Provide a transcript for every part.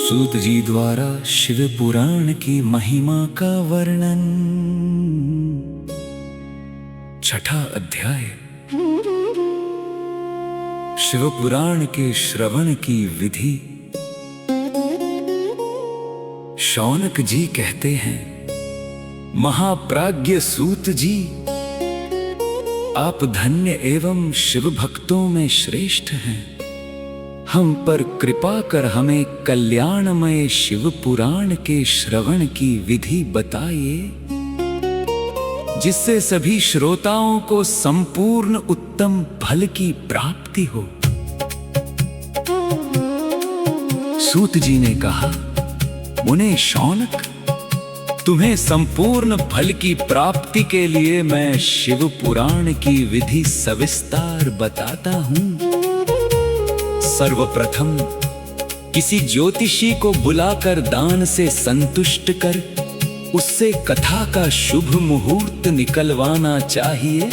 सूत जी द्वारा शिव पुराण की महिमा का वर्णन। छठा अध्याय। शिव पुराण के श्रवण की विधि। शौनक जी कहते हैं, महाप्राज्ञ सूत जी, आप धन्य एवं शिव भक्तों में श्रेष्ठ हैं। हम पर कृपा कर हमें कल्याणमय शिव पुराण के श्रवण की विधि बताइए, जिससे सभी श्रोताओं को संपूर्ण उत्तम फल की प्राप्ति हो। सूत जी ने कहा, मुने शौनक, तुम्हें संपूर्ण फल की प्राप्ति के लिए मैं शिव पुराण की विधि सविस्तार बताता हूं। सर्वप्रथम किसी ज्योतिषी को बुलाकर दान से संतुष्ट कर उससे कथा का शुभ मुहूर्त निकलवाना चाहिए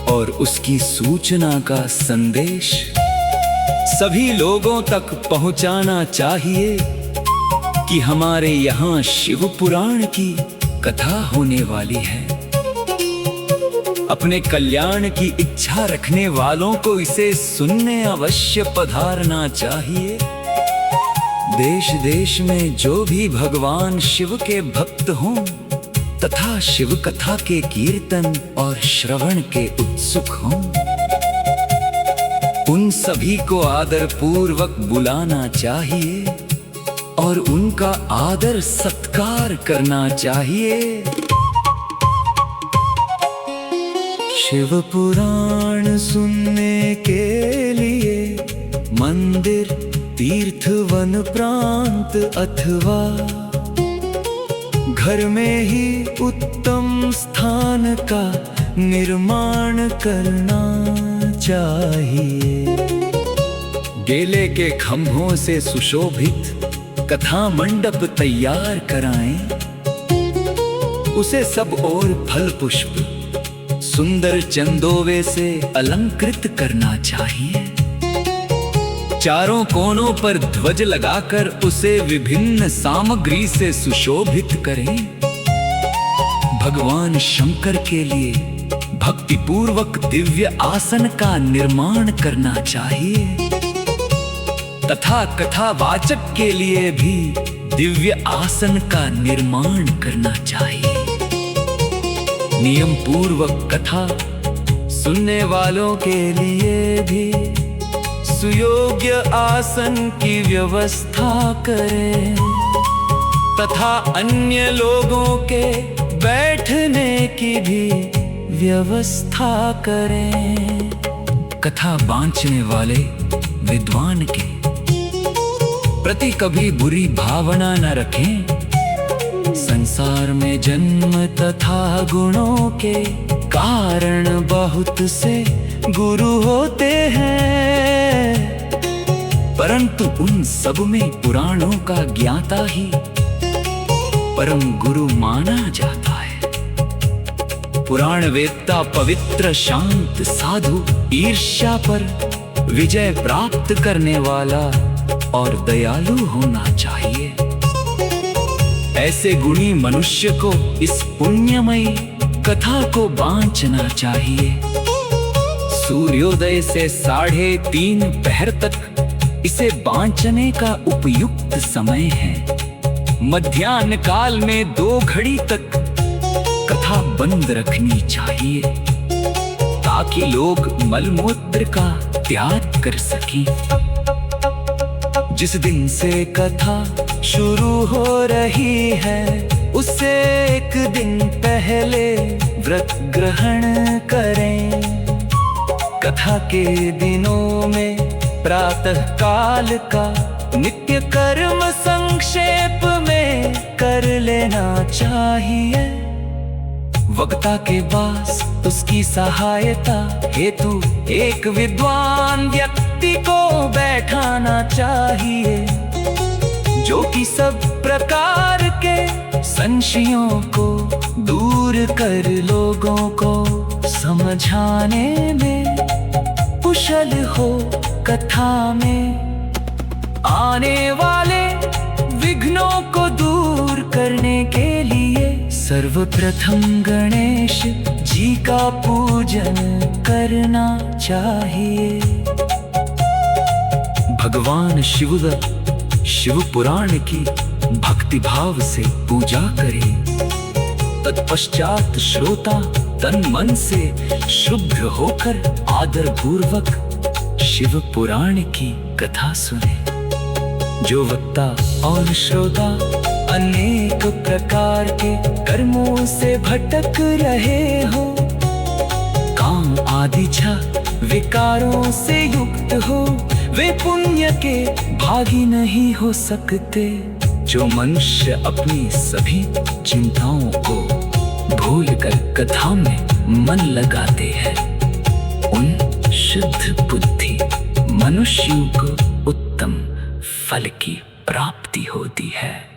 और उसकी सूचना का संदेश सभी लोगों तक पहुंचाना चाहिए कि हमारे यहाँ शिव पुराण की कथा होने वाली है। अपने कल्याण की इच्छा रखने वालों को इसे सुनने अवश्य पधारना चाहिए। देश देश में जो भी भगवान शिव के भक्त हों तथा शिव कथा के कीर्तन और श्रवण के उत्सुक हों, उन सभी को आदर पूर्वक बुलाना चाहिए और उनका आदर सत्कार करना चाहिए। शिव पुराण सुनने के लिए मंदिर, तीर्थ, वन प्रांत अथवा घर में ही उत्तम स्थान का निर्माण करना चाहिए। केले के खंभों से सुशोभित कथा मंडप तैयार कराएं, उसे सब ओर फल पुष्प सुंदर चंदोवे से अलंकृत करना चाहिए। चारों कोनों पर ध्वज लगाकर उसे विभिन्न सामग्री से सुशोभित करें। भगवान शंकर के लिए भक्तिपूर्वक दिव्य आसन का निर्माण करना चाहिए तथा कथावाचक के लिए भी दिव्य आसन का निर्माण करना चाहिए। नियम पूर्वक कथा सुनने वालों के लिए भी सुयोग्य आसन की व्यवस्था करें तथा अन्य लोगों के बैठने की भी व्यवस्था करें। कथा बांचने वाले विद्वान के प्रति कभी बुरी भावना न रखें। संसार में जन्म तथा गुणों के कारण बहुत से गुरु होते हैं, परंतु उन सब में पुराणों का ज्ञाता ही परम गुरु माना जाता है। पुराण वेत्ता पवित्र, शांत, साधु, ईर्ष्या पर विजय प्राप्त करने वाला और दयालु होना चाहिए। ऐसे गुणी मनुष्य को इस पुण्यमयी कथा को बांचना चाहिए। सूर्योदय से 3:30 पहर तक इसे बांचने का उपयुक्त समय है। मध्याह्न काल में 2 घड़ी तक कथा बंद रखनी चाहिए ताकि लोग मलमूत्र का त्याग कर सकें। जिस दिन से कथा शुरू हो रही है उससे 1 दिन पहले व्रत ग्रहण करें। कथा के दिनों में प्रातः काल का नित्य कर्म संक्षेप में कर लेना चाहिए। वक्ता के पास उसकी सहायता हेतु एक विद्वान व्यक्ति को बैठाना चाहिए, जो कि सब प्रकार के संशयों को दूर कर लोगों को समझाने में कुशल हो। कथा में आने वाले विघ्नों को दूर करने के लिए सर्वप्रथम गणेश जी का पूजन करना चाहिए। भगवान शिव पुराण की भक्ति भाव से पूजा करें। तत्पश्चात श्रोता तन मन से शुद्ध होकर आदर पूर्वक शिव पुराण की कथा सुने। जो वक्ता और श्रोता अनेक प्रकार के कर्मों से भटक रहे हो, काम आदि छह विकारों से युक्त हो, वे पुण्य के भागी नहीं हो सकते। जो मनुष्य अपनी सभी चिंताओं को भूलकर कथा में मन लगाते हैं, उन शुद्ध बुद्धि मनुष्यों को उत्तम फल की प्राप्ति होती है।